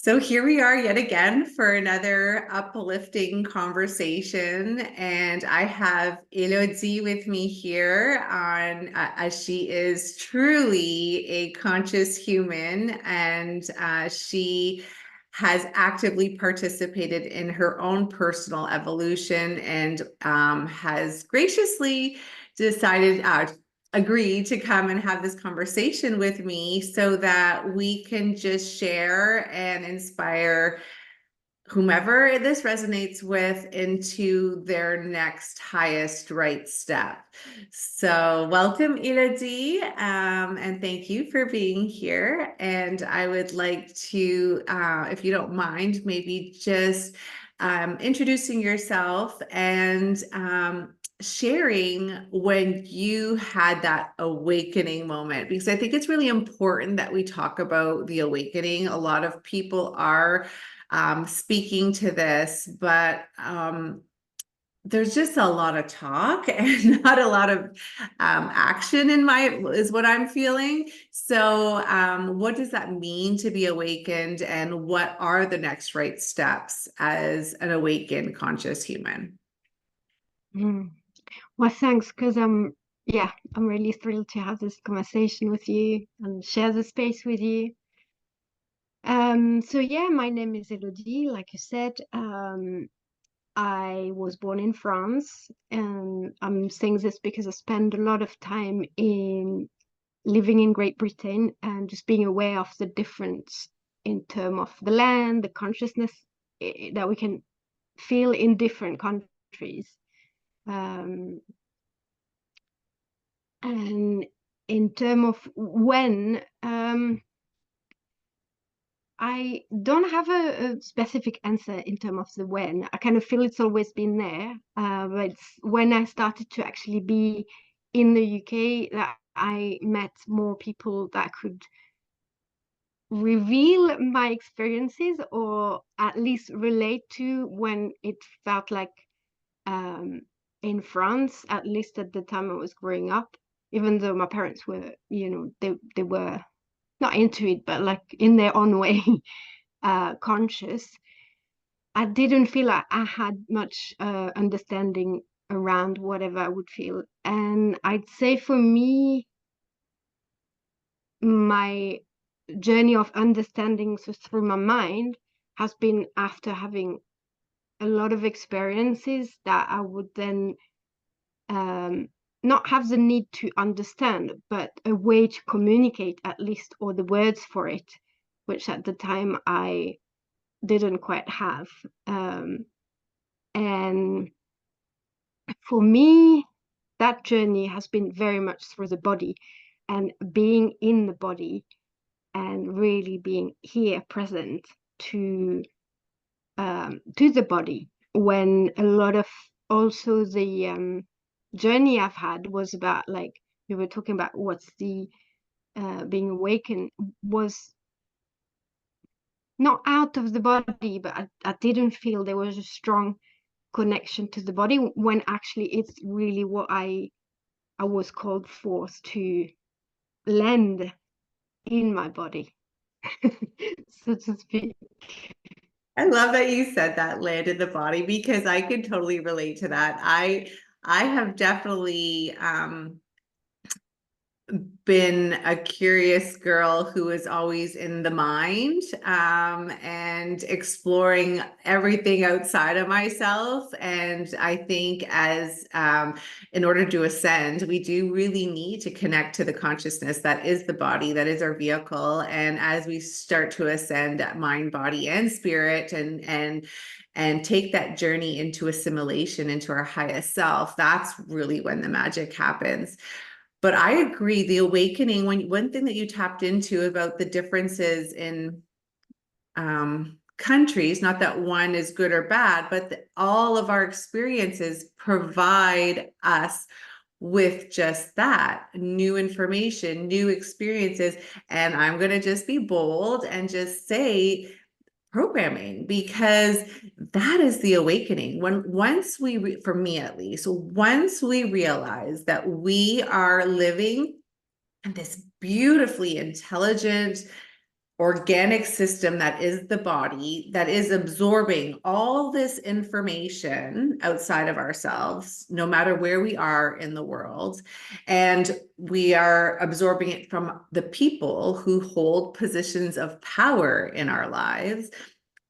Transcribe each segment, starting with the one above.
So here we are yet again for another uplifting conversation. And I have Elodie with me here as she is truly a conscious human, and she has actively participated in her own personal evolution and has graciously decided agreed to come and have this conversation with me so that we can just share and inspire whomever this resonates with into their next highest right step. So welcome, Elodie, and thank you for being here. And I would like to, if you don't mind, maybe just introducing yourself and sharing when you had that awakening moment, because I think it's really important that we talk about the awakening. A lot of people are speaking to this, but there's just a lot of talk and not a lot of action is what I'm feeling. So what does that mean to be awakened, and what are the next right steps as an awakened conscious human? Well, thanks, because I'm really thrilled to have this conversation with you and share the space with you. So yeah, my name is Elodie, like you said. I was born in France, and I'm saying this because I spent a lot of time in living in Great Britain and just being aware of the difference in terms of the land, the consciousness that we can feel in different countries. Um, And in terms of when, I don't have a specific answer in terms of the when. I kind of feel it's always been there, but it's when I started to actually be in the UK that I met more people that could reveal my experiences, or at least relate to when it felt like um, in France, at least at the time I was growing up, even though my parents were, they were not into it, but like in their own way, conscious. I didn't feel like I had much understanding around whatever I would feel. And I'd say for me, my journey of understanding so through my mind has been after having a lot of experiences that I would then um, not have the need to understand, but a way to communicate at least, or the words for it, which at the time I didn't quite have. And for me, that journey has been very much through the body and being in the body and really being here present to the body, when a lot of also the journey I've had was about, like we were talking about, what's the being awakened, was not out of the body, but I didn't feel there was a strong connection to the body, when actually it's really what I was called forth to land in my body, so to speak. I love that you said that, land in the body, because I could totally relate to that. I have definitely been a curious girl who is always in the mind, and exploring everything outside of myself. And I think in order to ascend, we do really need to connect to the consciousness that is the body, that is our vehicle. And as we start to ascend at mind, body, and spirit, and take that journey into assimilation into our highest self, that's really when the magic happens. But I agree, the awakening, one thing that you tapped into about the differences in countries, not that one is good or bad, but all of our experiences provide us with just that new information, new experiences. And I'm going to just be bold and just say programming, because that is the awakening. Once for me at least, once we realize that we are living in this beautifully intelligent, organic system that is the body, that is absorbing all this information outside of ourselves, no matter where we are in the world. And we are absorbing it from the people who hold positions of power in our lives.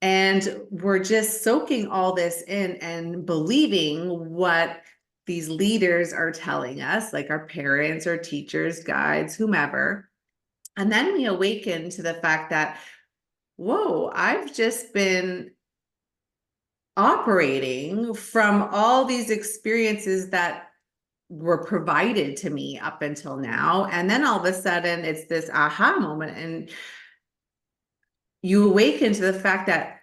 And we're just soaking all this in and believing what these leaders are telling us, like our parents or teachers, guides, whomever. And then we awaken to the fact that, whoa, I've just been operating from all these experiences that were provided to me up until now. And then all of a sudden it's this aha moment. And you awaken to the fact that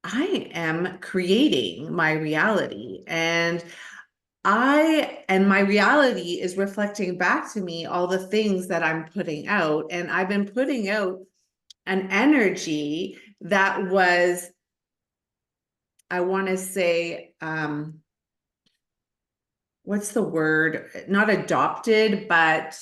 I am creating my reality. And my reality is reflecting back to me all the things that I'm putting out. And I've been putting out an energy that was, I want to say, what's the word? Not adopted, but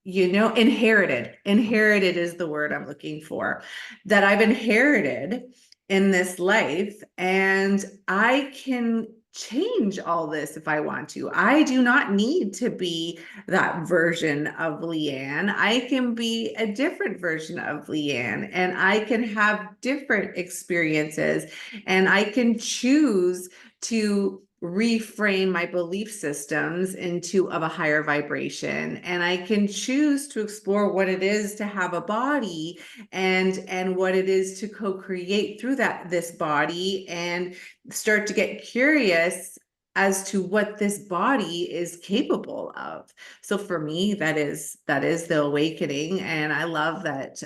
inherited. Inherited is the word I'm looking for, that I've inherited in this life. And I can change all this if I want to. I do not need to be that version of Leanne. I can be a different version of Leanne, and I can have different experiences, and I can choose to reframe my belief systems into of a higher vibration, and I can choose to explore what it is to have a body, and what it is to co-create through this body, and start to get curious as to what this body is capable of. So for me, that is the awakening. And I love that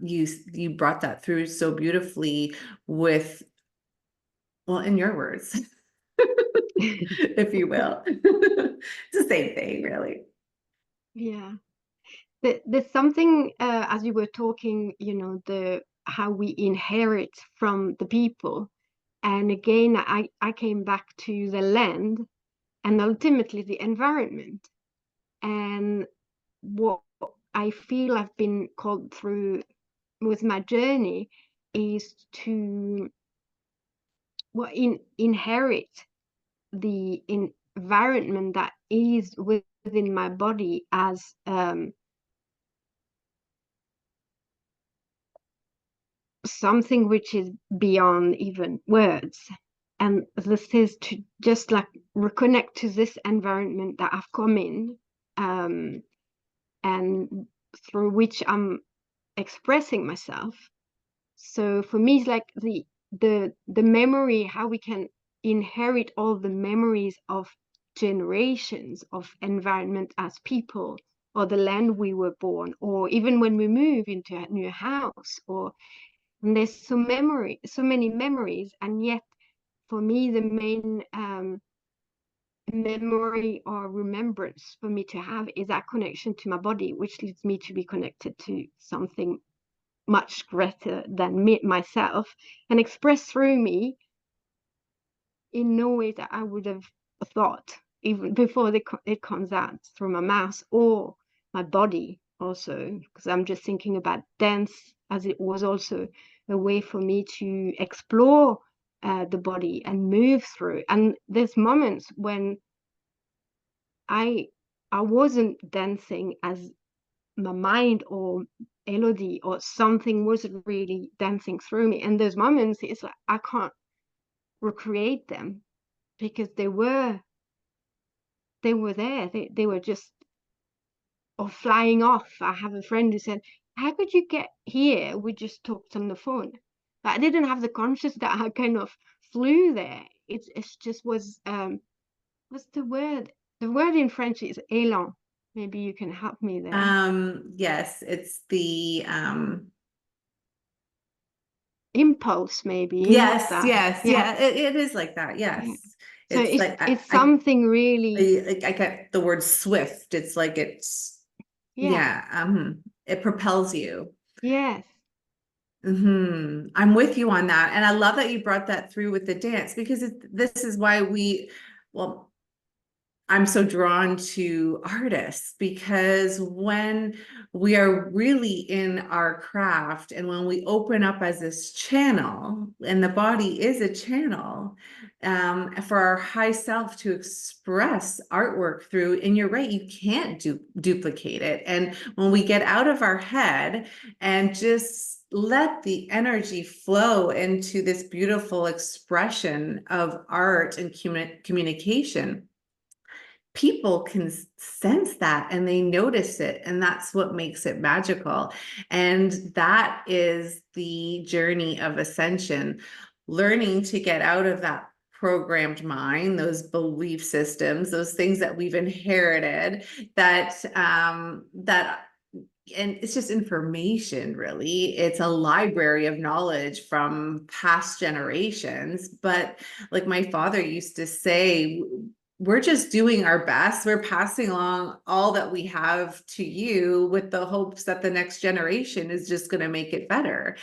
you brought that through so beautifully with, well, in your words. If you will. It's the same thing, really. Yeah. There's something, as you were talking, the how we inherit from the people. And again, I came back to the land and ultimately the environment. And what I feel I've been called through with my journey is to inherit the environment that is within my body as something which is beyond even words. And this is to just like reconnect to this environment that I've come in, and through which I'm expressing myself. So for me, it's like the memory, how we can inherit all the memories of generations of environment as people, or the land we were born, or even when we move into a new house, or and there's so many memories, and yet for me the main memory or remembrance for me to have is that connection to my body, which leads me to be connected to something much greater than me, myself, and expressed through me in no way that I would have thought even before it comes out through my mouth or my body also, because I'm just thinking about dance as it was also a way for me to explore the body and move through. And there's moments when I I wasn't dancing as my mind or Elodie or something wasn't really dancing through me. And those moments, it's like I can't recreate them because they were there. They were just or flying off. I have a friend who said, "How could you get here? We just talked on the phone." But I didn't have the conscious that I kind of flew there. It's just was what's the word? The word in French is élan. Maybe you can help me there. Yes, it's the Impulse, maybe yes, that. yes, Yeah, yeah, it is like that. yeah. Yes. So It's it's like it's something really, I get the word swift. It's like yeah, yeah, it propels you. yes, I'm with you on that. And I love that you brought that through with the dance, because this is why well, I'm so drawn to artists because when we are really in our craft and when we open up as this channel, and the body is a channel for our high self to express artwork through, and you're right, you can't duplicate it. And when we get out of our head and just let the energy flow into this beautiful expression of art and communication, people can sense that and they notice it, and that's what makes it magical. And that is the journey of ascension, learning to get out of that programmed mind, those belief systems, those things that we've inherited, that and it's just information, really. It's a library of knowledge from past generations. But like my father used to say, we're just doing our best. We're passing along all that we have to you with the hopes that the next generation is just going to make it better.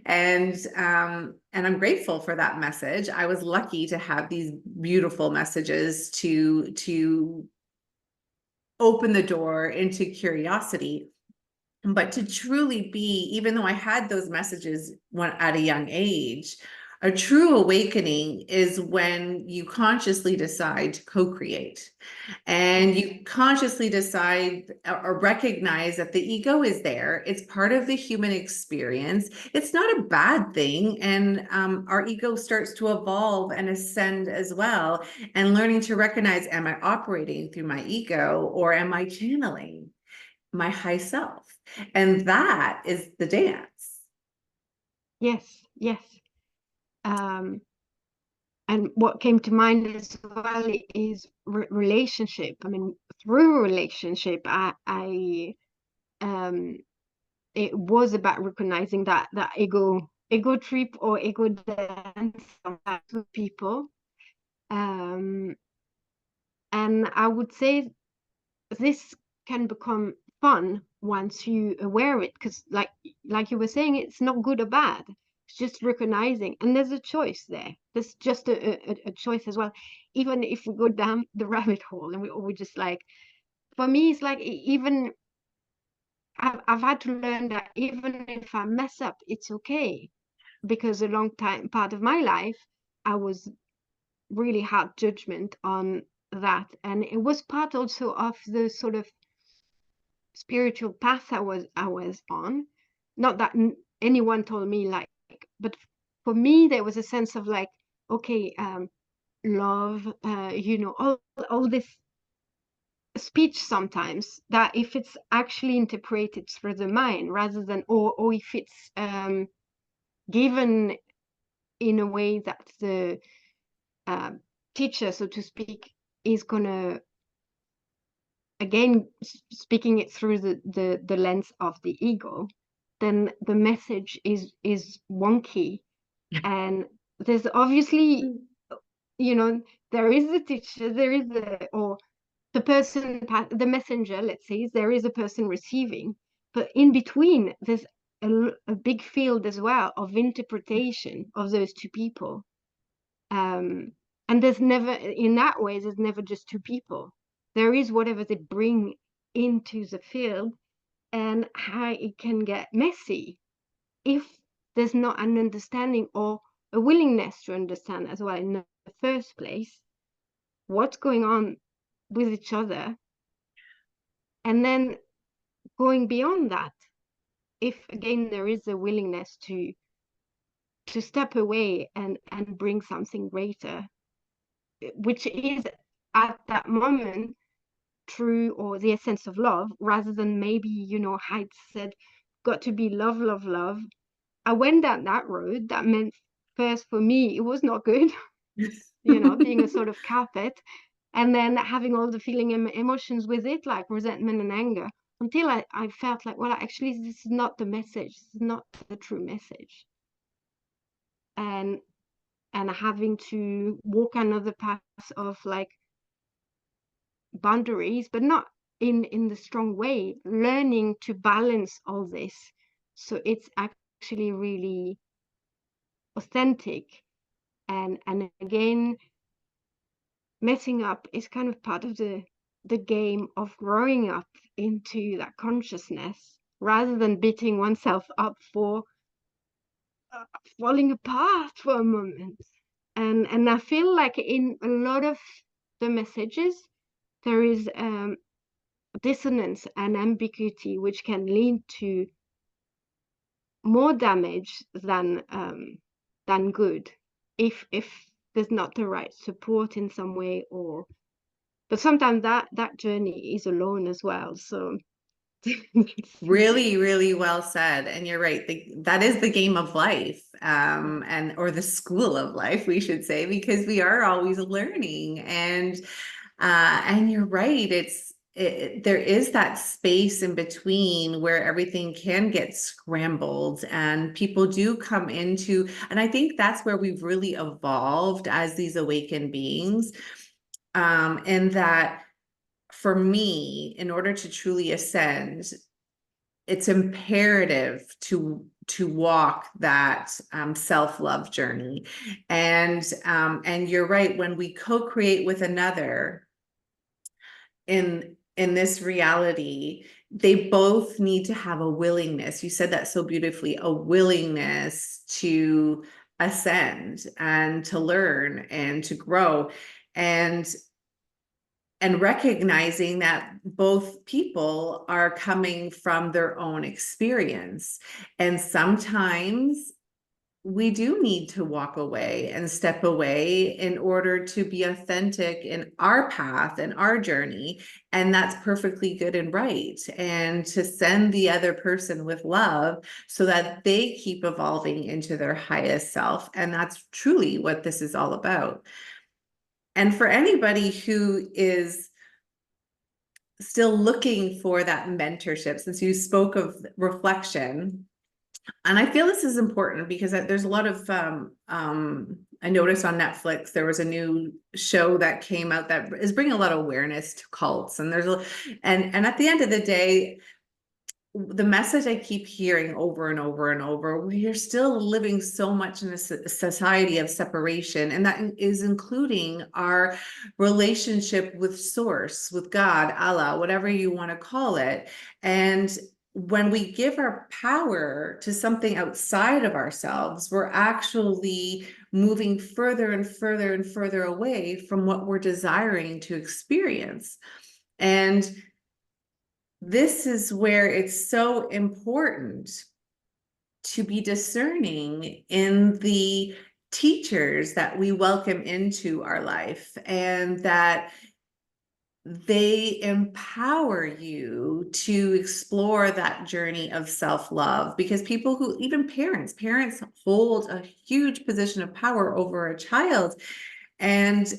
And I'm grateful for that message. I was lucky to have these beautiful messages to open the door into curiosity. But to truly be, even though I had those messages when at a young age, a true awakening is when you consciously decide to co-create and you consciously decide or recognize that the ego is there. It's part of the human experience. It's not a bad thing. And our ego starts to evolve and ascend as well. And learning to recognize, am I operating through my ego or am I channeling my high self? And that is the dance. Yes, yes. And what came to mind as well is relationship. I mean, through relationship, I it was about recognizing that ego trip or ego dance with people. Um, and I would say this can become fun once you aware it, because like you were saying, it's not good or bad. It's just recognizing, and there's a choice there. There's just a choice as well. Even if we go down the rabbit hole and we just like, for me, it's like even I've had to learn that even if I mess up, it's okay, because a long time part of my life, I was really hard judgment on that, and it was part also of the sort of spiritual path I was on. Not that anyone told me like, but for me there was a sense of like, okay, love, all this speech sometimes that if it's actually interpreted through the mind rather than, or if it's given in a way that the uh, teacher, so to speak, is gonna, again, speaking it through the lens of the ego, then the message is wonky. And there's obviously, there is a teacher, there is a, or the person, the messenger, let's say, there is a person receiving, but in between there's a big field as well of interpretation of those two people. And there's never, in that way, there's never just two people. There is whatever they bring into the field, and how it can get messy if there's not an understanding or a willingness to understand as well in the first place what's going on with each other. And then going beyond that, if again there is a willingness to step away and bring something greater, which is at that moment true or the essence of love, rather than maybe, Hyde said, got to be love, love, love. I went down that road. That meant first for me, it was not good, being a sort of carpet, and then having all the feeling and emotions with it, like resentment and anger, until I felt like, well, actually, this is not the message. This is not the true message. And having to walk another path of like boundaries, but not in the strong way, learning to balance all this so it's actually really authentic. And again, messing up is kind of part of the game of growing up into that consciousness rather than beating oneself up for falling apart for a moment. And I feel like in a lot of the messages there is dissonance and ambiguity which can lead to more damage than good if there's not the right support in some way. Or but sometimes that journey is alone as well, so Really, really well said. And you're right. That is the game of life, yeah. and or the school of life, we should say, because we are always learning. And you're right. There is that space in between where everything can get scrambled and people do come into, and I think that's where we've really evolved as these awakened beings. And that for me, in order to truly ascend, it's imperative to walk that self-love journey. And you're right, when we co-create with another in this reality, they both need to have a willingness. You said that so beautifully, a willingness to ascend and to learn and to grow. And recognizing that both people are coming from their own experience. And sometimes we do need to walk away and step away in order to be authentic in our path and our journey. And that's perfectly good and right. And to send the other person with love so that they keep evolving into their highest self. And that's truly what this is all about. And for anybody who is still looking for that mentorship, since you spoke of reflection, and I feel this is important because there's a lot of I noticed on Netflix there was a new show that came out that is bringing a lot of awareness to cults, and and at the end of the day, the message I keep hearing over and over and over, we are still living so much in a society of separation, and that is including our relationship with Source, with God, Allah, whatever you want to call it. And when we give our power to something outside of ourselves, we're actually moving further and further and further away from what we're desiring to experience. And this is where it's so important to be discerning in the teachers that we welcome into our life, and that they empower you to explore that journey of self-love. Because people who, even parents hold a huge position of power over a child. And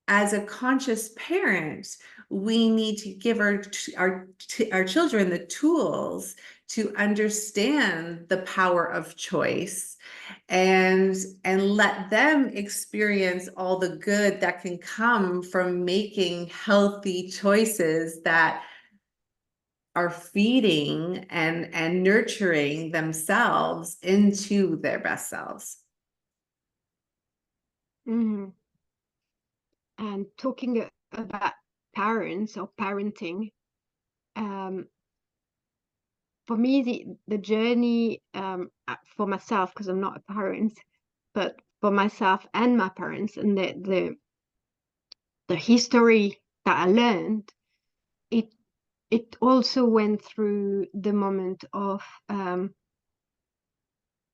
as a conscious parent, we need to give our children the tools to understand the power of choice, and let them experience all the good that can come from making healthy choices that are feeding and nurturing themselves into their best selves. Mhm. And talking about parents or parenting, um, for me, the journey for myself, because I'm not a parent, but for myself and my parents, and the history that I learned, it it also went through the moment of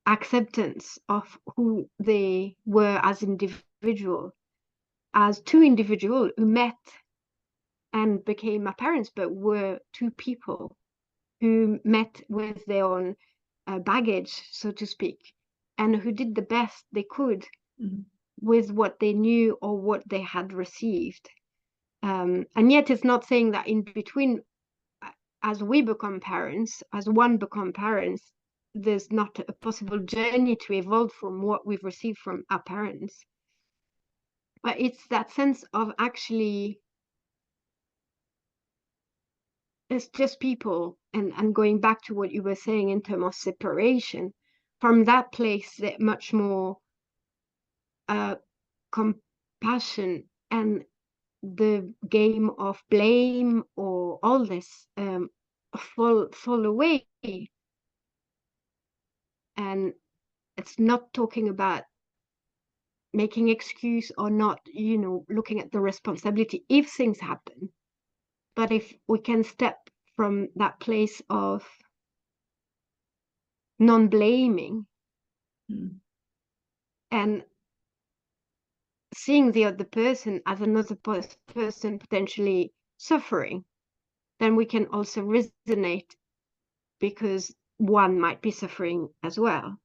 acceptance of who they were as individual, as two individuals who met and became my parents, but were two people who met with their own baggage, so to speak, and who did the best they could Mhm. with what they knew or what they had received. And yet, it's not saying that in between, as we become parents, as one become parents, there's not a possible journey to evolve from what we've received from our parents. But it's that sense of actually it's just people, and going back to what you were saying in terms of separation, from that place that much more uh compassion And the game of blame or all this fall away. And it's not talking about making excuse or not, looking at the responsibility if things happen. But if we can step from that place of non-blaming Mm. and seeing the other person as another person potentially suffering, then we can also resonate because one might be suffering as well.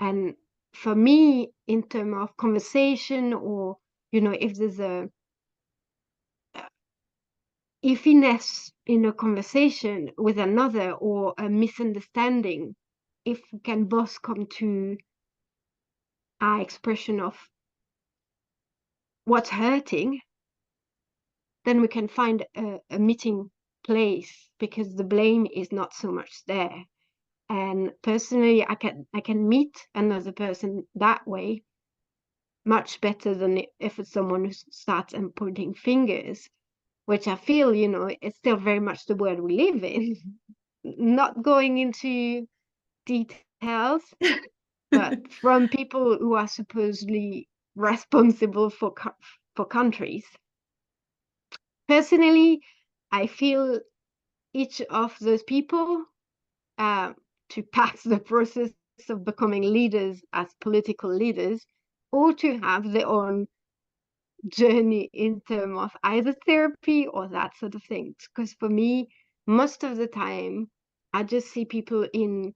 And for me, in terms of conversation, or if there's a iffiness in a conversation with another or a misunderstanding, if we can both come to our expression of what's hurting, then we can find a meeting place because the blame is not so much there. And personally, I can meet another person that way much better than if it's someone who starts and pointing fingers, which I feel, is still very much the world we live in. Not going into details, but from people who are supposedly responsible for countries. Personally, I feel each of those people uh, to pass the process of becoming leaders as political leaders, or to have their own journey in terms of either therapy or that sort of thing. Because for me, most of the time, I just see people in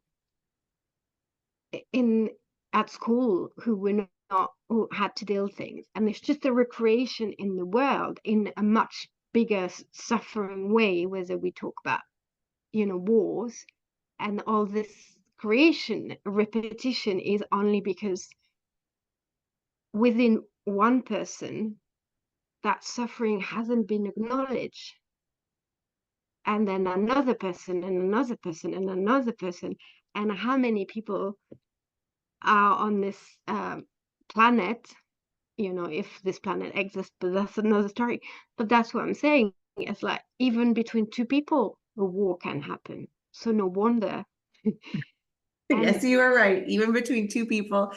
at school who were not who had to deal things, and it's just a recreation in the world in a much bigger suffering way. Whether we talk about wars and all this creation repetition is only because within one person that suffering hasn't been acknowledged, and then another person and another person and another person. And how many people are on this planet, if this planet exists, but that's another story. But that's what I'm saying. It's like even between two people a war can happen, so no wonder. Yes, And you are right. Even between two people,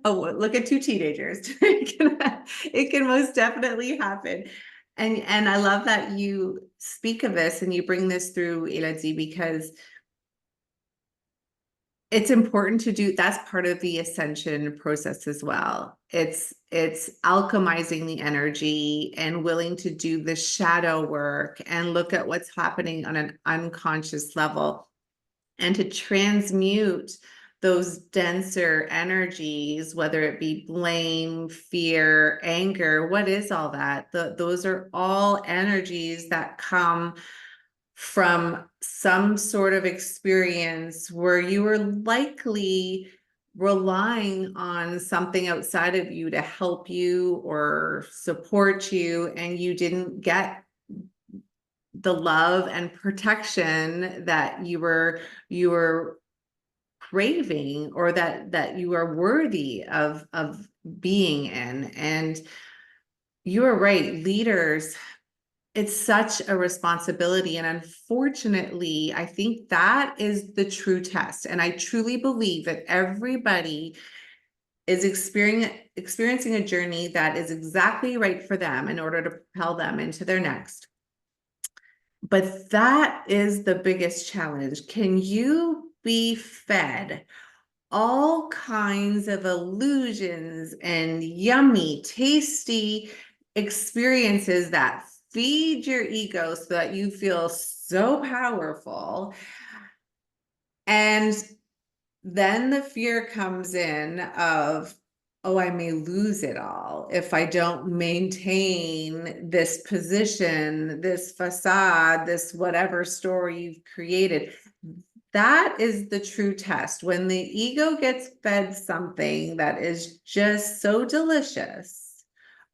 oh, look at two teenagers. It can most definitely happen. And I love that you speak of this and you bring this through, Elodie, because it's important to do, that's part of the ascension process as well. It's alchemizing the energy and willing to do the shadow work and look at what's happening on an unconscious level and to transmute those denser energies, whether it be blame, fear, anger. What is all that? Those are all energies that come from some sort of experience where you were likely relying on something outside of you to help you or support you, and you didn't get the love and protection that you were craving, or that you are worthy of being in. And you are right, leaders, it's such a responsibility. And unfortunately, I think that is the true test. And I truly believe that everybody is experiencing a journey that is exactly right for them in order to propel them into their next. But that is the biggest challenge. Can you be fed all kinds of illusions and yummy, tasty experiences that feed your ego so that you feel so powerful? And then the fear comes in of, oh, I may lose it all if I don't maintain this position, this facade, this whatever story you've created. That is the true test. When the ego gets fed something that is just so delicious,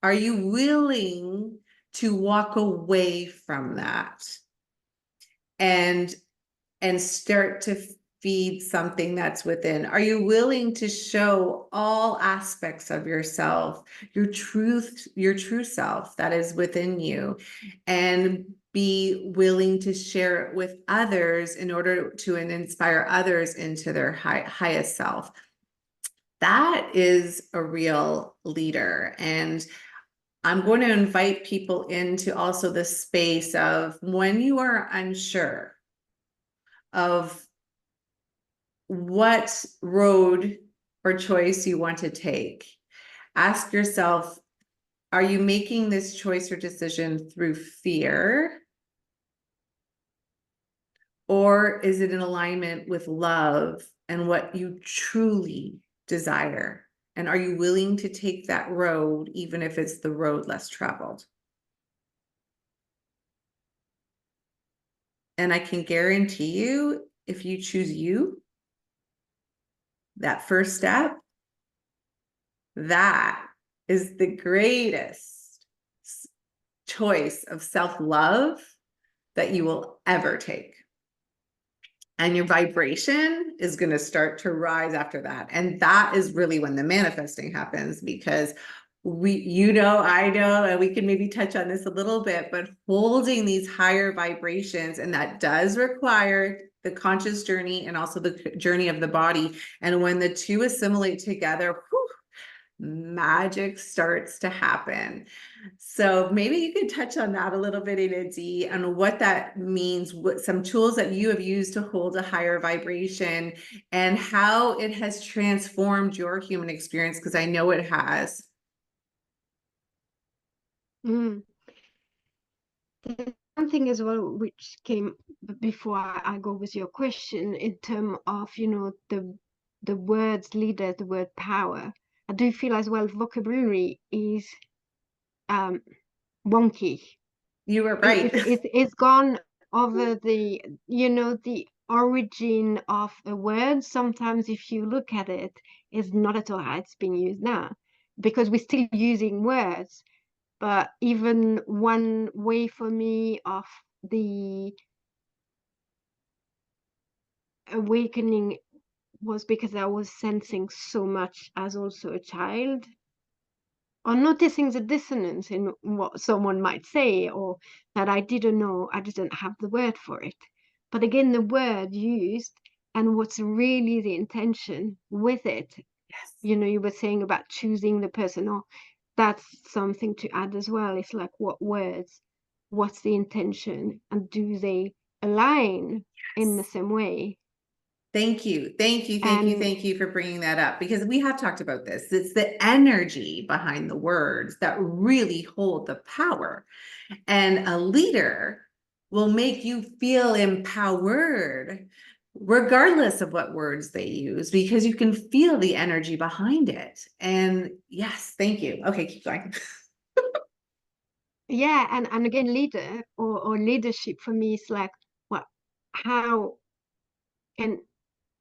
are you willing to walk away from that and start to feed something that's within? Are you willing to show all aspects of yourself, your truth, your true self that is within you, and be willing to share it with others in order to inspire others into their highest self? That is a real leader. And I'm going to invite people into also the space of when you are unsure of what road or choice you want to take, ask yourself, are you making this choice or decision through fear? Or is it in alignment with love and what you truly desire? And are you willing to take that road, even if it's the road less traveled? And I can guarantee you, if you choose you, that first step, that is the greatest choice of self-love that you will ever take. And your vibration is going to start to rise after that. And that is really when the manifesting happens, because I know, and we can maybe touch on this a little bit, but holding these higher vibrations, and that does require the conscious journey and also the journey of the body. And when the two assimilate together, whew, magic starts to happen. So maybe you could touch on that a little bit, Elodie, and what that means, what some tools that you have used to hold a higher vibration and how it has transformed your human experience, because I know it has. Mm. There's one thing as well which came before I go with your question in terms of, the words leader, the word power. I do feel as well vocabulary is um, wonky. You were right. It's gone over the origin of a word. Sometimes if you look at it, it's not at all how it's being used now, because we're still using words. But even one way for me of the awakening was because I was sensing so much as also a child, or noticing the dissonance in what someone might say, or that I didn't know, I didn't have the word for it. But again, the word used and what's really the intention with it. Yes. You were saying about choosing the person, or that's something to add as well. It's like, what words, what's the intention, and do they align in the same way? Thank you. Thank you. Thank you. And Thank you for bringing that up, because we have talked about this. It's the energy behind the words that really hold the power. And a leader will make you feel empowered, regardless of what words they use, because you can feel the energy behind it. And yes, thank you. Okay, keep going. yeah, and again, leader or leadership for me is like, well, how can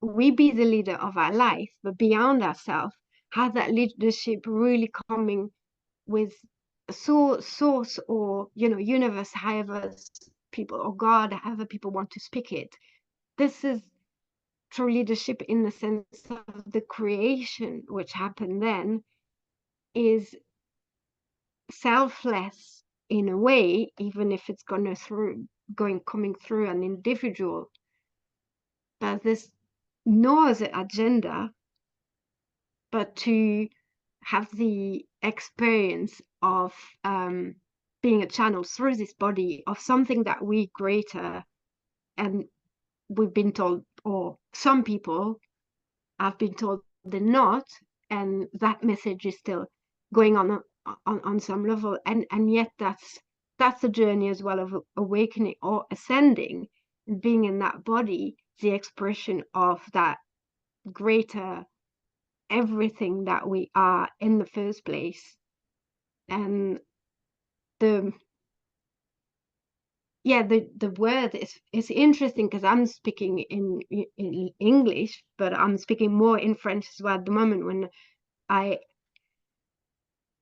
we be the leader of our life, but beyond ourselves, how that leadership really coming with a source, or universe, however people, or God, however people want to speak it. This is true leadership in the sense of the creation which happened then is selfless in a way, even if it's coming through an individual. That this no other agenda but to have the experience of being a channel through this body of something that we greater, and we've been told, or some people have been told they're not, and that message is still going on some level, and yet that's a journey as well of awakening or ascending, being in that body, the expression of that greater everything that we are in the first place. And the the word is interesting because I'm speaking in English, but I'm speaking more in French as well at the moment. I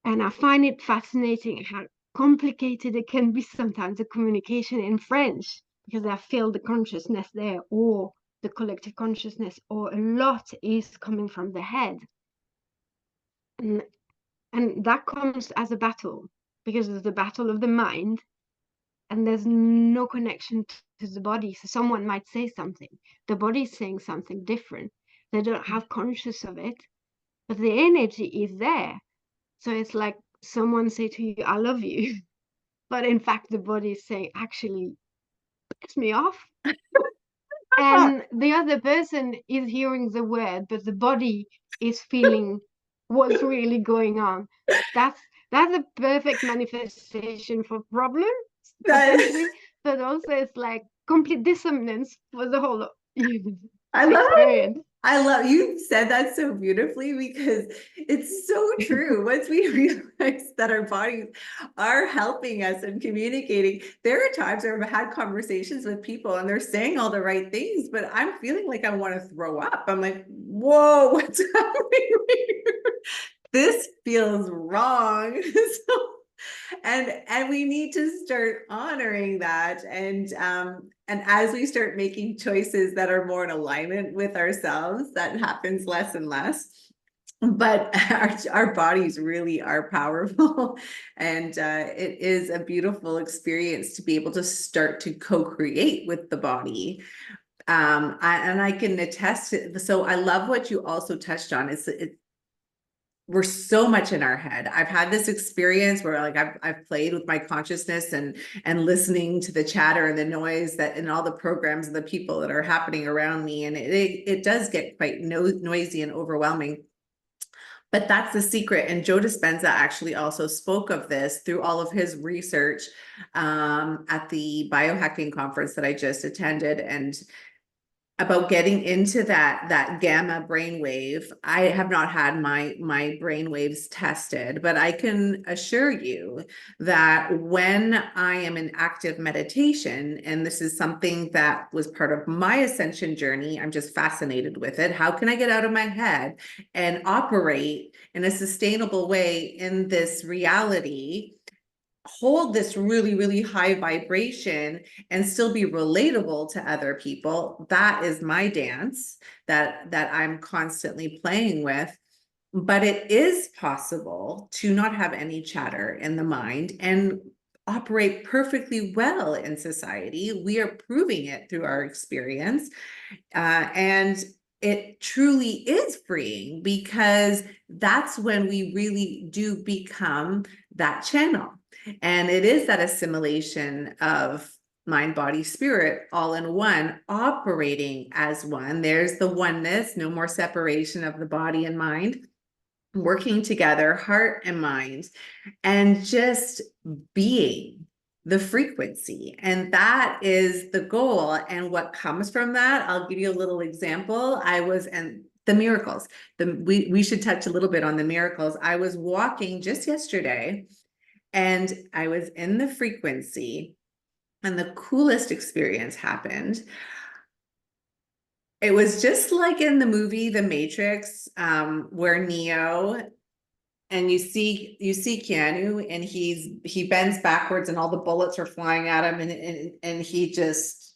I find it fascinating how complicated it can be sometimes, the communication in French, because I feel the consciousness there, or the collective consciousness, or a lot is coming from the head. And that comes as a battle, because there's the battle of the mind, and there's no connection to the body. So someone might say something, the body's saying something different. They don't have conscious of it, but the energy is there. So it's like someone say to you, I love you. But in fact, the body is saying, actually, piss me off. And the other person is hearing the word, but the body is feeling what's really going on. That's that's a perfect manifestation for problems, That potentially, but also it's like complete dissonance for the whole I love it. experience. I love you said that so beautifully because it's so true. Once we realize that our bodies are helping us and communicating, there are times where I've had conversations with people and they're saying all the right things, but I'm feeling like I want to throw up. I'm like, whoa, what's happening here? This feels wrong. So and we need to start honoring that, and as we start making choices that are more in alignment with ourselves, that happens less and less. But our bodies really are powerful, and it is a beautiful experience to be able to start to co-create with the body. And I can attest to, so I love what you also touched on. We're so much in our head. I've had this experience where like I've played with my consciousness and listening to the chatter and the noise that and all the programs and the people that are happening around me, and it does get quite noisy and overwhelming. But that's the secret. And Joe Dispenza actually also spoke of this through all of his research at the biohacking conference that I just attended, and about getting into that gamma brainwave. I have not had my brainwaves tested, but I can assure you that when I am in active meditation, and this is something that was part of my ascension journey, I'm just fascinated with it. How can I get out of my head and operate in a sustainable way in this reality, hold this really, really high vibration and still be relatable to other people? That is my dance that I'm constantly playing with. But it is possible to not have any chatter in the mind and operate perfectly well in society. We are proving it through our experience. And it truly is freeing, because that's when we really do become that channel. And it is that assimilation of mind, body, spirit, all in one, operating as one. There's the oneness, no more separation of the body and mind, working together, heart and mind, and just being the frequency. And that is the goal. And what comes from that, I'll give you a little example. And the miracles, we should touch a little bit on the miracles. I was walking just yesterday and I was in the frequency, and the coolest experience happened. It was just like in the movie The Matrix, where Neo, and you see Keanu, and he bends backwards and all the bullets are flying at him, and he just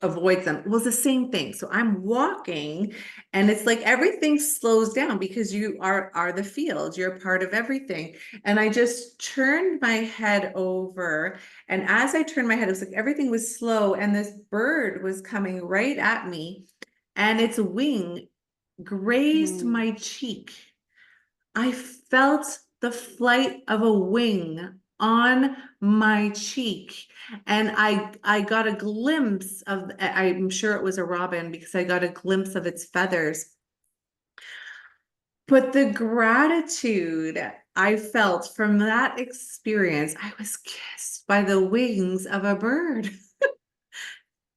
avoids them. It was the same thing. So I'm walking and it's like everything slows down because you are the field, you're part of everything. And I just turned my head over, and as I turned my head, it was like everything was slow, and this bird was coming right at me, and its wing grazed Mm. my cheek. I felt the flight of a wing on my cheek, and I got a glimpse of, I'm sure it was a robin because I got a glimpse of its feathers. But the gratitude I felt from that experience, I was kissed by the wings of a bird. Mm.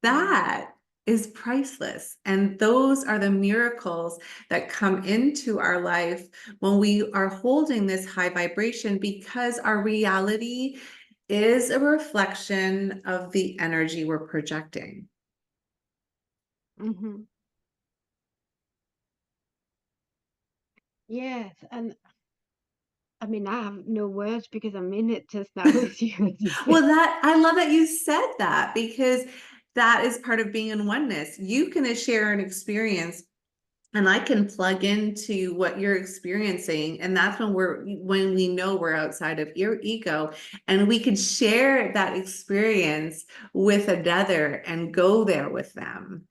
That is priceless. And those are the miracles that come into our life when we are holding this high vibration, because our reality is a reflection of the energy we're projecting. Mm-hmm. Yes, and I mean, I have no words because I'm in it just now with you, as you Well, say. that I love that you said that, because that is part of being in oneness. You can share an experience and I can plug into what you're experiencing. And that's when we know we're outside of your ego, and we can share that experience with another and go there with them.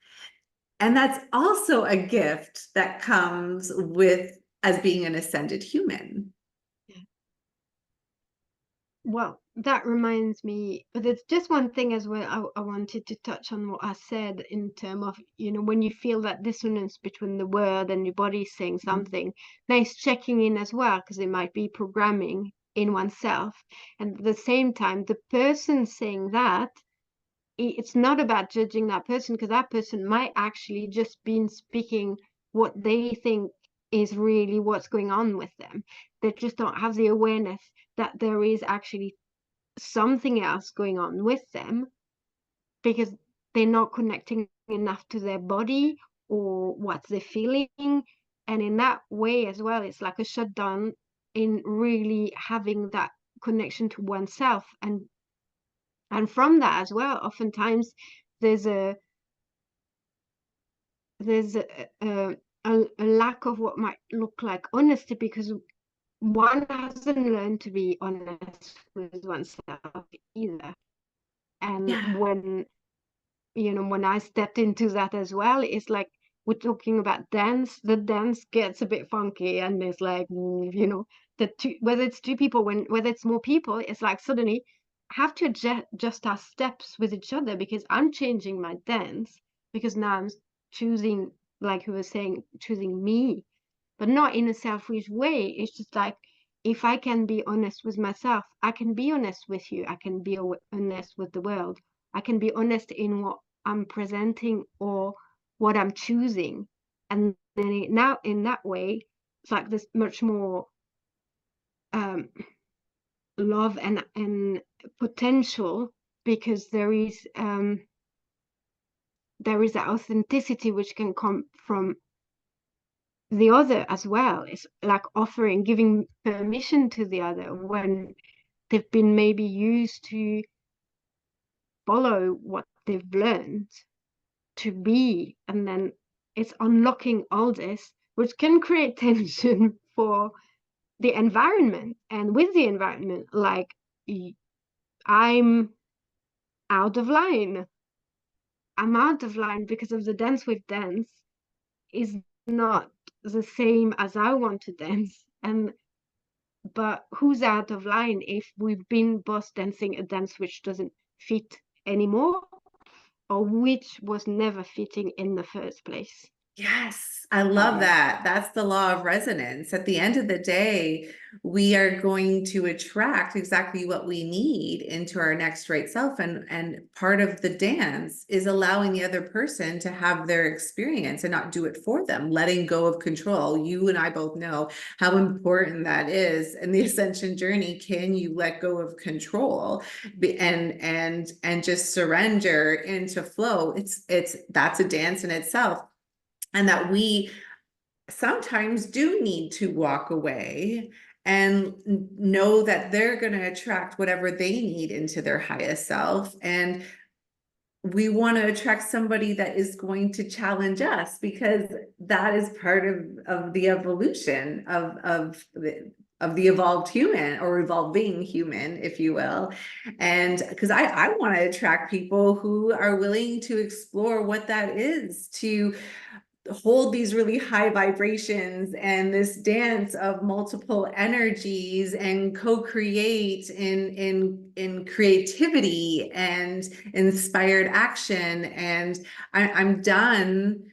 And that's also a gift that comes with as being an ascended human. Well, that reminds me, but there's just one thing as well. I wanted to touch on what I said in terms of, when you feel that dissonance between the word and your body saying something, nice checking in as well, because it might be programming in oneself. And at the same time, the person saying that, it's not about judging that person, because that person might actually just be speaking what they think is really what's going on with them. They just don't have the awareness that there is actually something else going on with them, because they're not connecting enough to their body or what they're feeling. And in that way as well, it's like a shutdown in really having that connection to oneself. And from that as well, oftentimes there's a there's a lack of what might look like honesty, because one hasn't learned to be honest with oneself either. And Yeah. when I stepped into that as well, it's like we're talking about dance. The dance gets a bit funky, and it's like, whether it's two people, whether it's more people, it's like suddenly have to adjust our steps with each other, because I'm changing my dance, because now I'm choosing, like you were saying, choosing me, but not in a selfish way. It's just like, if I can be honest with myself, I can be honest with you. I can be honest with the world. I can be honest in what I'm presenting or what I'm choosing. And then now in that way, it's like this much more um, love and potential, because there is that authenticity which can come from the other as well. It's like offering, giving permission to the other when they've been maybe used to follow what they've learned to be. And then it's unlocking all this, which can create tension for the environment. And with the environment, like, I'm out of line. I'm out of line because of the dance we've danced is not the same as I want to dance. But who's out of line if we've been both dancing a dance which doesn't fit anymore, or which was never fitting in the first place? Yes, I love that. That's the law of resonance. At the end of the day, we are going to attract exactly what we need into our next right self. And part of the dance is allowing the other person to have their experience and not do it for them, letting go of control. You and I both know how important that is in the ascension journey. Can you let go of control and just surrender into flow? It's that's a dance in itself, and that we sometimes do need to walk away and know that they're going to attract whatever they need into their highest self. And we want to attract somebody that is going to challenge us, because that is part of the evolution of the evolved human, or evolving human, if you will. And because I want to attract people who are willing to explore what that is, to hold these really high vibrations and this dance of multiple energies, and co-create in creativity and inspired action. And I'm done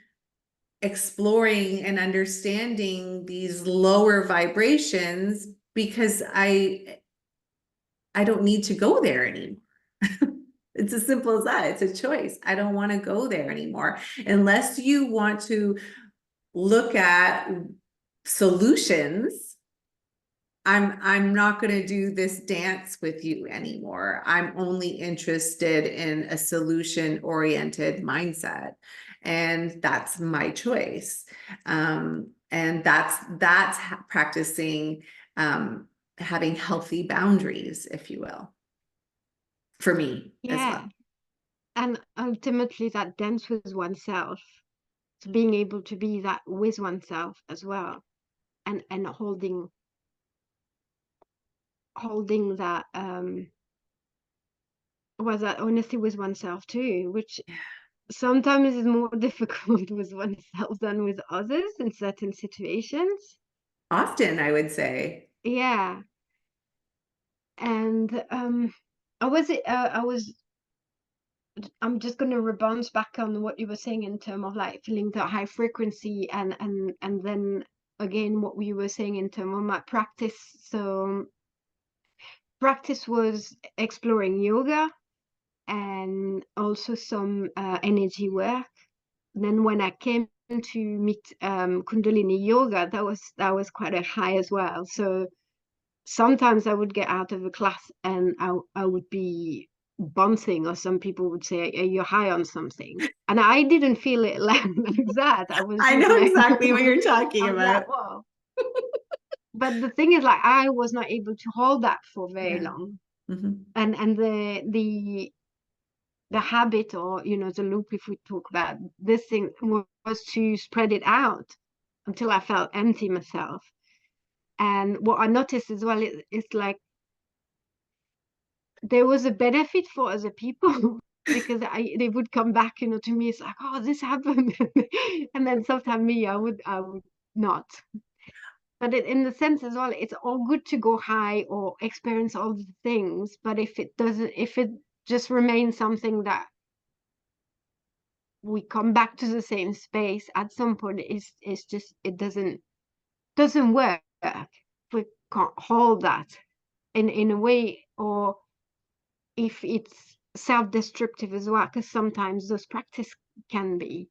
exploring and understanding these lower vibrations, because I don't need to go there anymore. It's as simple as that. It's a choice. I don't want to go there anymore. Unless you want to look at solutions, I'm not going to do this dance with you anymore. I'm only interested in a solution oriented mindset. And that's my choice. And that's practicing having healthy boundaries, if you will, for me as Yeah, well. and ultimately that dance with oneself, to being able to be that with oneself as well, and holding that was that honesty with oneself too, which sometimes is more difficult with oneself than with others in certain situations. Often, I would say. Yeah. And I'm just going to rebound back on what you were saying in terms of like feeling the high frequency, and then again what we were saying in terms of my practice. So practice was exploring yoga and also some energy work. Then when I came to meet Kundalini yoga, that was quite a high as well. So sometimes I would get out of a class and I would be bouncing, or some people would say, you're high on something. And I didn't feel it like that. I was I just know like, exactly what you're I talking was about. like, whoa. But the thing is, like, I was not able to hold that for very Yeah. long. Hmm. And the habit, or the loop, if we talk about this thing, was to spread it out until I felt empty myself. And what I noticed as well is like there was a benefit for other people because they would come back, to me. It's like, oh, this happened, and then sometimes me, I would not. But in the sense as well, it's all good to go high or experience all the things. But if it just remains something that we come back to the same space at some point, it's just it doesn't work. We can't hold that in a way, or if it's self-destructive as well, because sometimes those practice can be.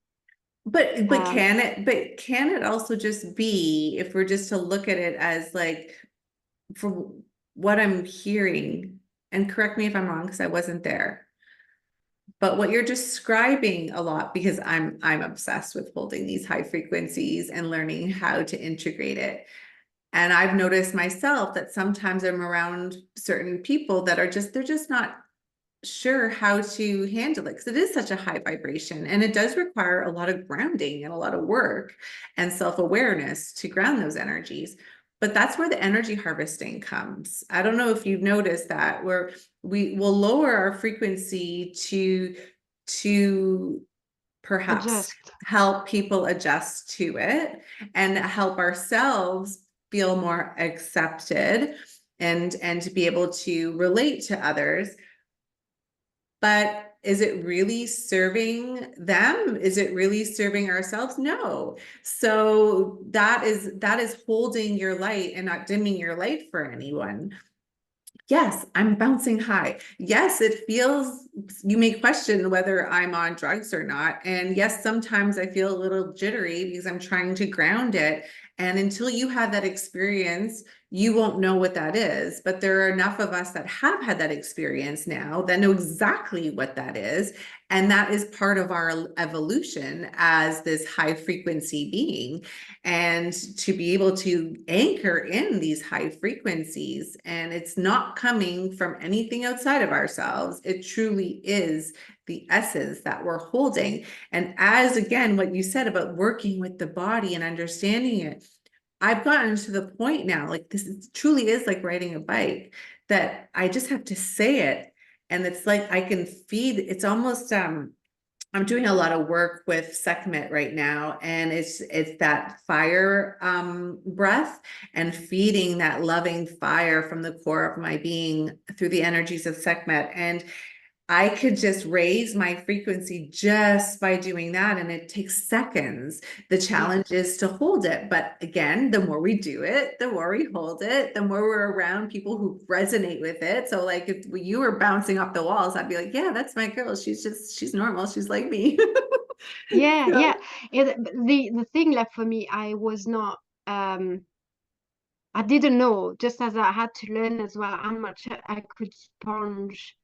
But Um, can it also just be, if we're just to look at it as like, for what I'm hearing, and correct me if I'm wrong because I wasn't there, but what you're describing a lot, because I'm obsessed with holding these high frequencies and learning how to integrate it. And I've noticed myself that sometimes I'm around certain people that they're just not sure how to handle it, because it is such a high vibration and it does require a lot of grounding and a lot of work and self-awareness to ground those energies. But that's where the energy harvesting comes. I don't know if you've noticed that, where we will lower our frequency to perhaps adjust. help people adjust to it and help ourselves feel more accepted and to be able to relate to others. But is it really serving them? Is it really serving ourselves? No. So that is holding your light and not dimming your light for anyone. Yes, I'm bouncing high. Yes, it feels, you may question whether I'm on drugs or not. And yes, sometimes I feel a little jittery because I'm trying to ground it. And until you have that experience, you won't know what that is. But there are enough of us that have had that experience now that know exactly what that is. And that is part of our evolution as this high frequency being, and to be able to anchor in these high frequencies. And it's not coming from anything outside of ourselves. It truly is the essence that we're holding. And as again, what you said about working with the body and understanding it, I've gotten to the point now, like truly is like riding a bike, that I just have to say it. And it's like I can feed, it's almost I'm doing a lot of work with Sekhmet right now, and it's that fire breath, and feeding that loving fire from the core of my being through the energies of Sekhmet. And I could just raise my frequency just by doing that, and it takes seconds. The Yeah, challenge is to hold it. But again, the more we do it, the more we hold it, the more we're around people who resonate with it. So like if you were bouncing off the walls, I'd be like, yeah, that's my girl. She's normal. She's like me. yeah, So, yeah. The thing, like, for me, um I didn't know, just as I had to learn as well how much I could sponge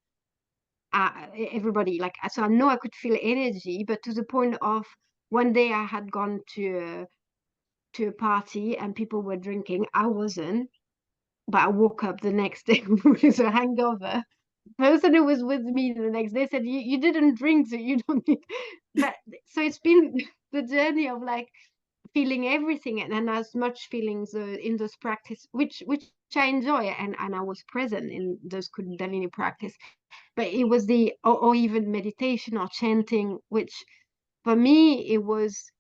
everybody. Like, so I know I could feel energy, but to the point of one day I had gone to a party and people were drinking. I wasn't, but I woke up the next day with a hangover. person who was with me the next day said, you didn't drink, so you don't need. But so it's been the journey of like feeling everything, and as much feelings in those practice, which I enjoy, and I was present in those Kundalini practice. But it was or even meditation or chanting, which for me it was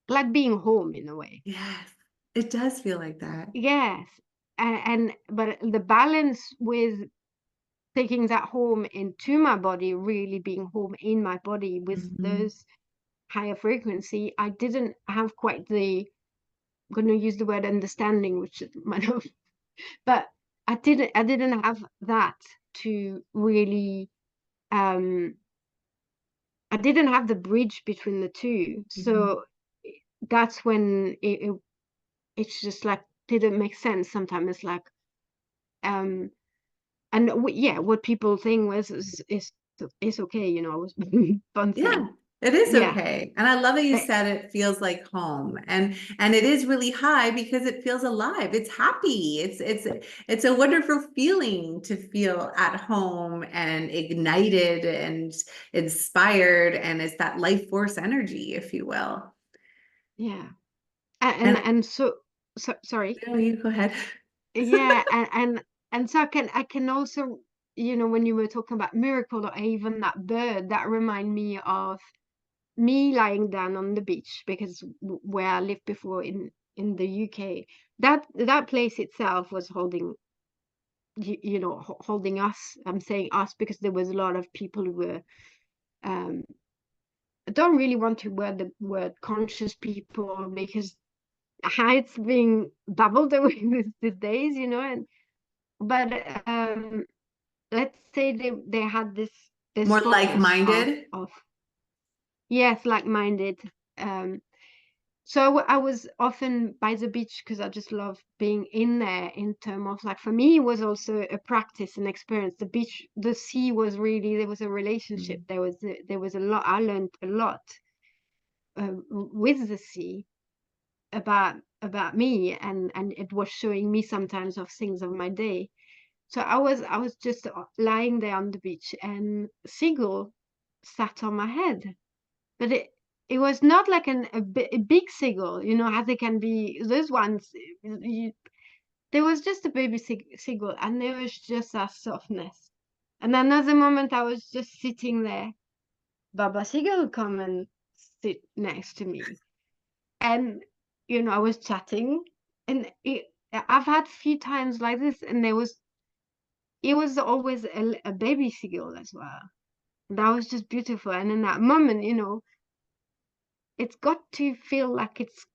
like being home in a way. Yes, it does feel like that. Yes. And but the balance with taking that home into my body, really being home in my body with Mhm. those higher frequency, I didn't have quite the, I'm going to use the word understanding, which might not, but I didn't have that to really, um I didn't have the bridge between the two. Mhm. So that's when it's just like didn't make sense. Sometimes it's like, um and yeah, what people think was is okay, it was fun Yeah, thing. it is Yeah. okay. And I love that you Eh, said it feels like home. And it is really high because it feels alive. It's happy. It's a wonderful feeling to feel at home and ignited and inspired. And it's that life force energy, if you will. yeah. And And so sorry. you know, you go ahead. Yeah, and so I can also, when you were talking about miracle or even that bird, that remind me of me lying down on the beach, because where I lived before in the UK, that place itself was holding, holding us. I'm saying us because there was a lot of people who were, um I don't really want to word the word conscious people, because how it's being bubbled away these days, and but let's say they had this More focus of like-minded. yes, like-minded. um so I was often by the beach because I just love being in there. In terms of, like, for me it was also a practice, an experience. The beach, the sea was really, there was a relationship, there was a lot. I learned a lot with the sea about me, and it was showing me sometimes of things of my day. So I was just lying there on the beach, and a seagull sat on my head. But it was not like a big seagull, how they can be, those ones. You, there was just a baby seagull, and there was just that softness. And another moment, I was just sitting there. Baba Seagull come and sit next to me, and I was chatting, and I've had a few times like this, and it was always a baby seagull as well. That was just beautiful. And in that moment, it's got to feel like it's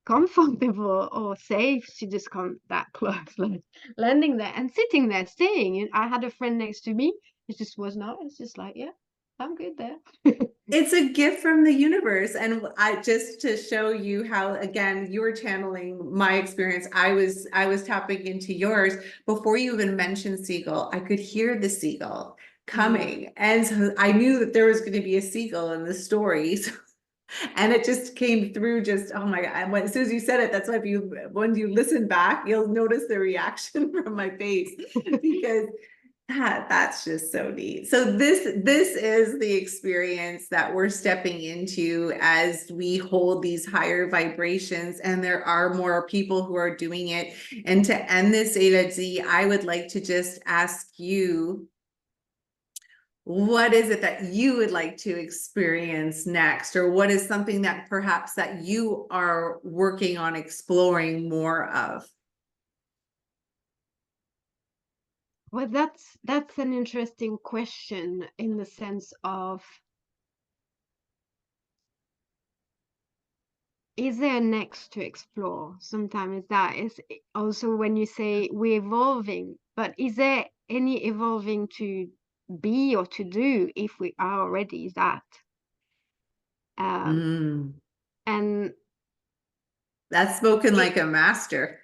comfortable or safe to just come that close, like landing there and sitting there, staying. And I had a friend next to me. It just was not. It's just like, yeah, I'm good there. It's a gift from the universe. And I just to show you how, again, you were channeling my experience. I was tapping into yours before you even mentioned seagull. I could hear the seagull Mm. coming. And so I knew that there was going to be a seagull in the story. And it just came through just, oh my God. As soon as you said it, that's why when you listen back, you'll notice the reaction from my face because that's just so neat. So this is the experience that we're stepping into as we hold these higher vibrations, and there are more people who are doing it. And to end this, Elodie, I would like to just ask you, what is it that you would like to experience next, or what is something that perhaps that you are working on exploring more of? Well, that's an interesting question, in the sense of, is there next to explore? Sometimes that is also when you say we're evolving, but is there any evolving to be or to do if we are already that? Um, Mm, and that's spoken it, like a master.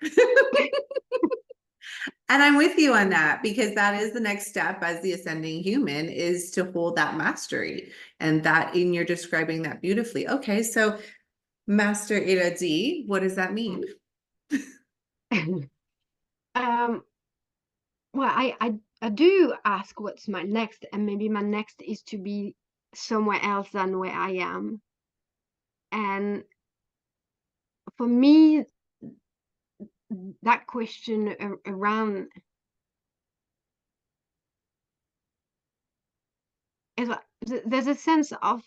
And I'm with you on that because that is the next step as the ascending human, is to hold that mastery. And that, in you're describing that beautifully. Okay, so Master Elodie, what does that mean? um, well, I do ask what's my next, and maybe my next is to be somewhere else than where I am. And for me, that question around is like, there's a sense of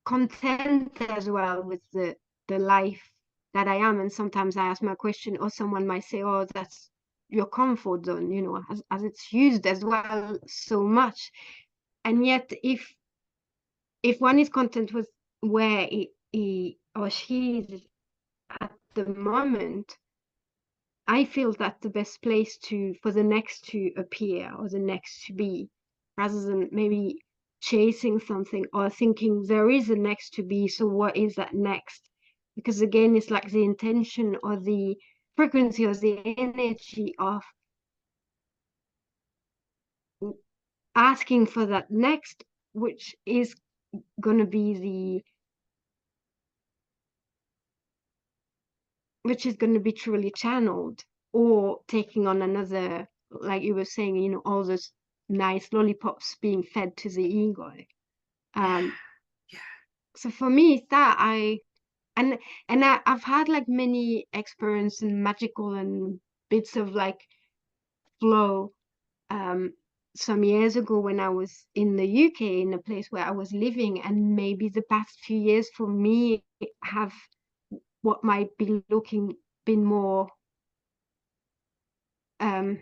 content as well with the life that I am. And sometimes I ask my question, or someone might say, "Oh, that's your comfort zone," as it's used as well so much. And yet, if one is content with where he or she is at the moment, I feel that's the best place for the next to appear or the next to be, rather than maybe chasing something or thinking there is a next to be, so what is that next? Because again, it's like the intention or the frequency or the energy of asking for that next, which is going to be truly channeled, or taking on another, like you were saying, all those nice lollipops being fed to the ego. Yeah, um yeah. so for me it's that and I've had like many experience and magical and bits of like flow um some years ago when I was in the UK, in a place where I was living, and maybe the past few years for me have what might be looking been more um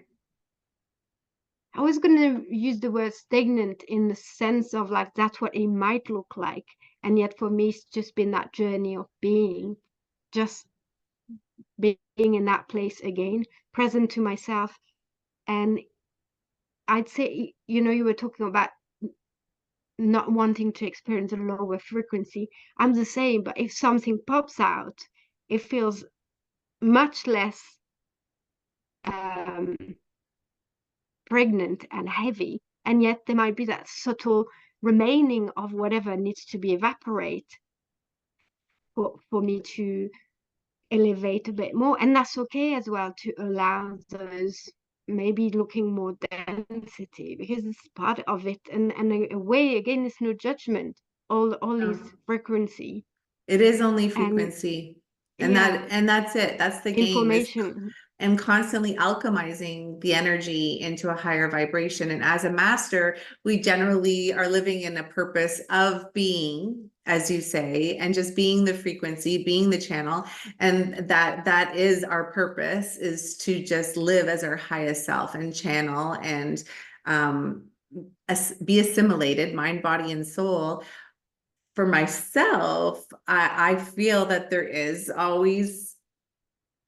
I was going to use the word stagnant in the sense of like that's what it might look like. And yet for me, it's just been that journey of just being in that place again, present to myself. And I'd say, you were talking about not wanting to experience a lower frequency. I'm the same, but if something pops out, it feels much less um, pregnant and heavy. And yet there might be that subtle remaining of whatever needs to be evaporate for me to elevate a bit more. And that's okay as well, to allow those maybe looking more density, because it's part of it. And a way, again, it's no judgment. All is No. frequency It is only and frequency. yeah, And that's it. That's the game, is information. and constantly alchemizing the energy into a higher vibration. And as a master, we generally are living in a purpose of being, as you say, and just being the frequency, being the channel. And that is our purpose, is to just live as our highest self and channel and um be assimilated, mind, body, and soul. For myself, I feel that there is always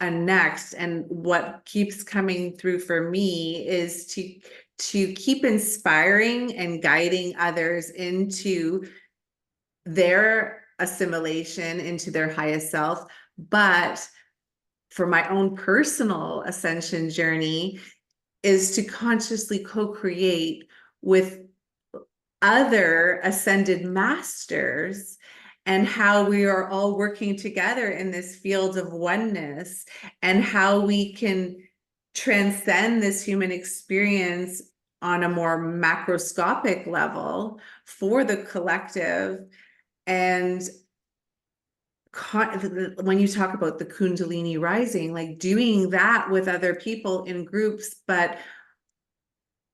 a next, and what keeps coming through for me is to keep inspiring and guiding others into their assimilation into their highest self. But for my own personal ascension journey is to consciously co-create with other ascended masters, and how we are all working together in this field of oneness, and how we can transcend this human experience on a more macroscopic level for the collective. And when you talk about the Kundalini rising, like doing that with other people in groups, but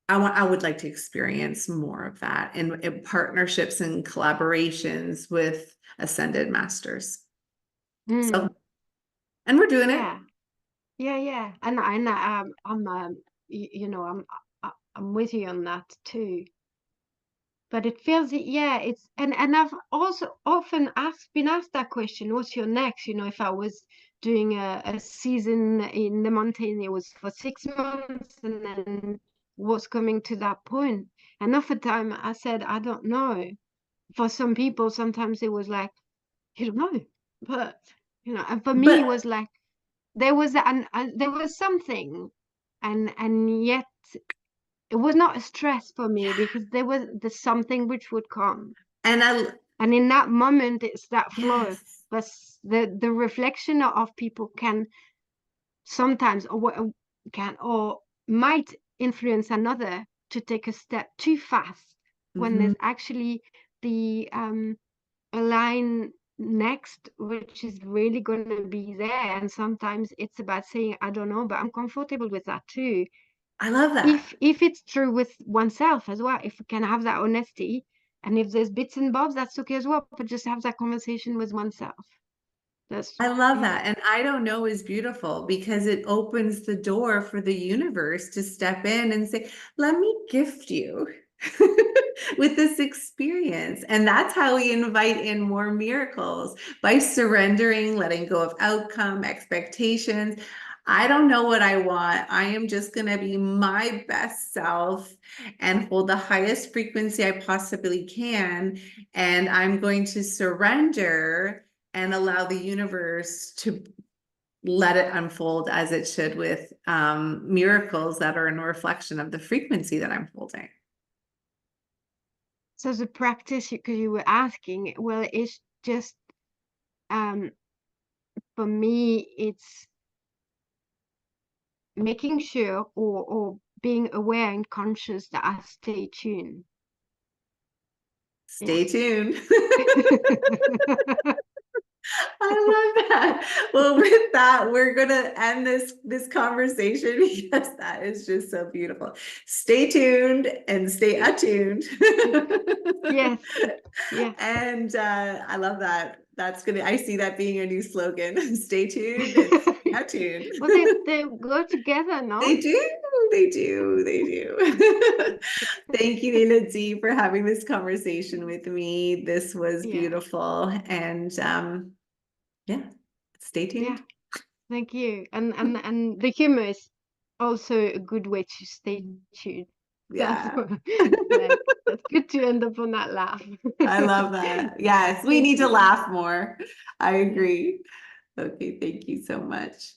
I would like to experience more of that in partnerships and collaborations with ascended masters. So, Mm, and we're doing it. yeah, yeah. And I'm I'm with you on that too. But it feels, yeah, it's and I've also often been asked that question, what's your next? If I was doing a season in the mountain, it was for 6 months, and then what's coming to that point? And half the time I said, I don't know. For some people, sometimes it was like, you don't know. But and for me it But was like there was something, and yet it was not a stress for me, yeah, because there was the something which would come. and And in that moment, it's that flow. yes, But the reflection of people can sometimes, or can or might influence another to take a step too fast when Mhm. there's actually the a line next which is really going to be there. And sometimes it's about saying, I don't know, but I'm comfortable with that too. I love that. If it's true with oneself as well, if we can have that honesty, and if there's bits and bobs, that's okay as well, but just have that conversation with oneself. That's I love yeah. that. And I don't know is beautiful because it opens the door for the universe to step in and say, let me gift you with this experience. And that's how we invite in more miracles by surrendering, letting go of outcome, expectations. I don't know what I want. I am just going to be my best self and hold the highest frequency I possibly can. And I'm going to surrender and allow the universe to let it unfold as it should with miracles that are a reflection of the frequency that I'm holding. So the practice, because you were asking, well, it's just um for me, it's making sure or being aware and conscious that I stay tuned. Yeah. Stay tuned. I love that. Well, with that, we're gonna end this conversation because that is just so beautiful. Stay tuned and stay attuned. Yes. Yes. And I love that. That's gonna, I see that being a new slogan. Stay tuned and stay attuned. Well, they go together, no? They do, they do, they do. Thank you, Elodie, for having this conversation with me. This was Yeah. beautiful. And yeah, stay Yeah. tuned. Thank you. And the humor is also a good way to stay tuned. That's Yeah. like that's good to end up on that laugh. I love that. Yes, we Thank need to you. laugh more. I Yeah. agree. Okay, thank you so much.